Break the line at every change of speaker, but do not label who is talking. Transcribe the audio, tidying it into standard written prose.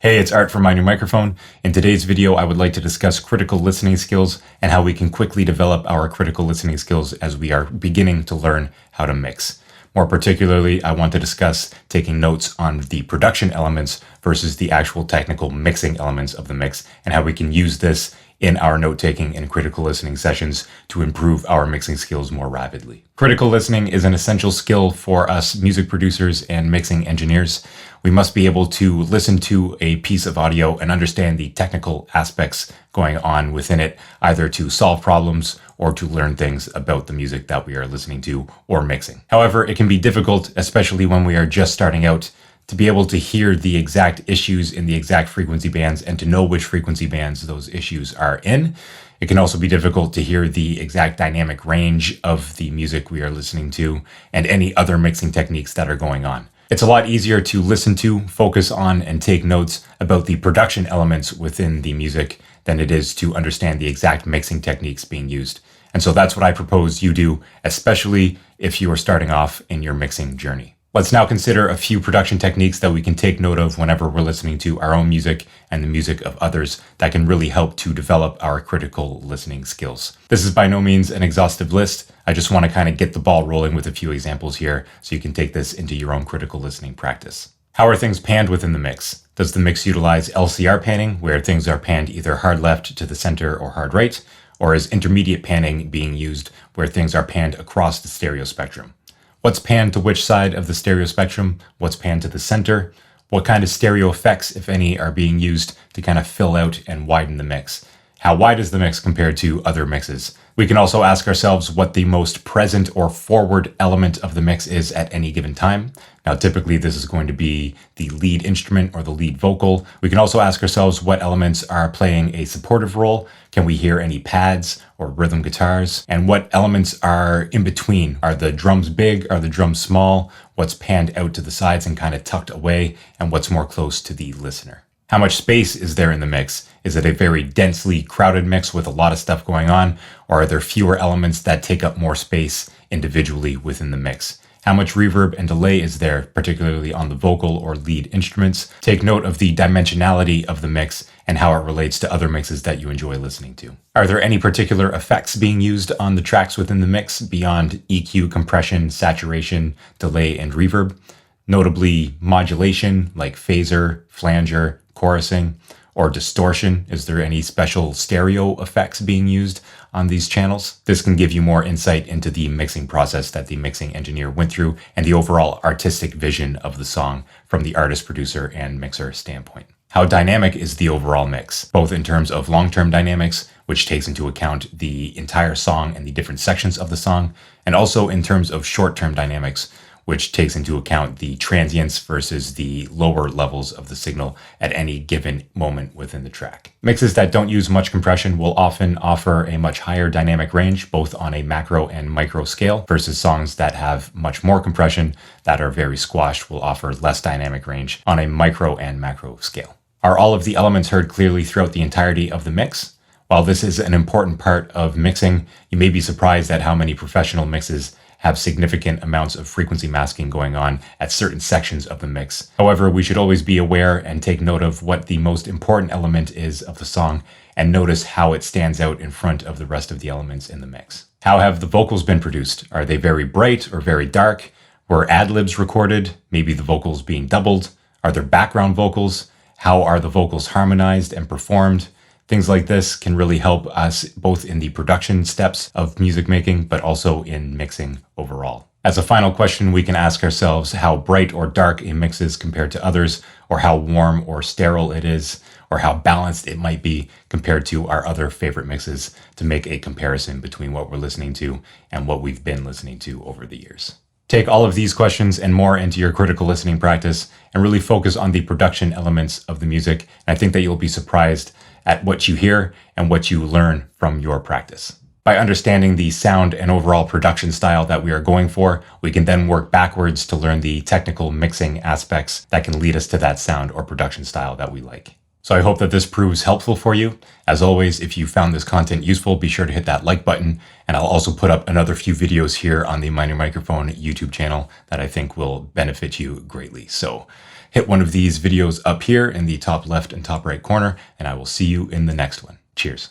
Hey, it's Art from My New Microphone. In today's video, I would like to discuss critical listening skills and how we can quickly develop our critical listening skills as we are beginning to learn how to mix. More particularly, I want to discuss taking notes on the production elements versus the actual technical mixing elements of the mix and how we can use this in our note-taking and critical listening sessions to improve our mixing skills more rapidly. Critical listening is an essential skill for us music producers and mixing engineers. We must be able to listen to a piece of audio and understand the technical aspects going on within it, either to solve problems or to learn things about the music that we are listening to or mixing. However, it can be difficult, especially when we are just starting out, to be able to hear the exact issues in the exact frequency bands and to know which frequency bands those issues are in. It can also be difficult to hear the exact dynamic range of the music we are listening to and any other mixing techniques that are going on. It's a lot easier to listen to, focus on, and take notes about the production elements within the music than it is to understand the exact mixing techniques being used. And so that's what I propose you do, especially if you are starting off in your mixing journey. Let's now consider a few production techniques that we can take note of whenever we're listening to our own music and the music of others that can really help to develop our critical listening skills. This is by no means an exhaustive list. I just want to kind of get the ball rolling with a few examples here so you can take this into your own critical listening practice. How are things panned within the mix? Does the mix utilize LCR panning, where things are panned either hard left to the center or hard right, or is intermediate panning being used where things are panned across the stereo spectrum? What's panned to which side of the stereo spectrum? What's panned to the center? What kind of stereo effects, if any, are being used to kind of fill out and widen the mix? How wide is the mix compared to other mixes? We can also ask ourselves what the most present or forward element of the mix is at any given time. Now, typically this is going to be the lead instrument or the lead vocal. We can also ask ourselves what elements are playing a supportive role. Can we hear any pads or rhythm guitars? And what elements are in between? Are the drums big? Are the drums small? What's panned out to the sides and kind of tucked away? And what's more close to the listener? How much space is there in the mix? Is it a very densely crowded mix with a lot of stuff going on? Or are there fewer elements that take up more space individually within the mix? How much reverb and delay is there, particularly on the vocal or lead instruments? Take note of the dimensionality of the mix and how it relates to other mixes that you enjoy listening to. Are there any particular effects being used on the tracks within the mix beyond EQ, compression, saturation, delay, and reverb? Notably modulation like phaser, flanger, chorusing, or distortion. Is there any special stereo effects being used on these channels? This can give you more insight into the mixing process that the mixing engineer went through and the overall artistic vision of the song from the artist, producer, and mixer standpoint. How dynamic is the overall mix, both in terms of long-term dynamics, which takes into account the entire song and the different sections of the song, and also in terms of short-term dynamics, which takes into account the transients versus the lower levels of the signal at any given moment within the track. Mixes that don't use much compression will often offer a much higher dynamic range, both on a macro and micro scale, versus songs that have much more compression that are very squashed will offer less dynamic range on a micro and macro scale. Are all of the elements heard clearly throughout the entirety of the mix? While this is an important part of mixing, you may be surprised at how many professional mixes have significant amounts of frequency masking going on at certain sections of the mix. However, we should always be aware and take note of what the most important element is of the song and notice how it stands out in front of the rest of the elements in the mix. How have the vocals been produced? Are they very bright or very dark? Were ad-libs recorded? Maybe the vocals being doubled? Are there background vocals? How are the vocals harmonized and performed? Things like this can really help us both in the production steps of music making, but also in mixing overall. As a final question, we can ask ourselves how bright or dark a mix is compared to others, or how warm or sterile it is, or how balanced it might be compared to our other favorite mixes to make a comparison between what we're listening to and what we've been listening to over the years. Take all of these questions and more into your critical listening practice and really focus on the production elements of the music. And I think that you'll be surprised at what you hear and what you learn from your practice. By understanding the sound and overall production style that we are going for, we can then work backwards to learn the technical mixing aspects that can lead us to that sound or production style that we like. So I hope that this proves helpful for you. As always, if you found this content useful, be sure to hit that like button. And I'll also put up another few videos here on the My New Microphone YouTube channel that I think will benefit you greatly. So hit one of these videos up here in the top left and top right corner, and I will see you in the next one. Cheers.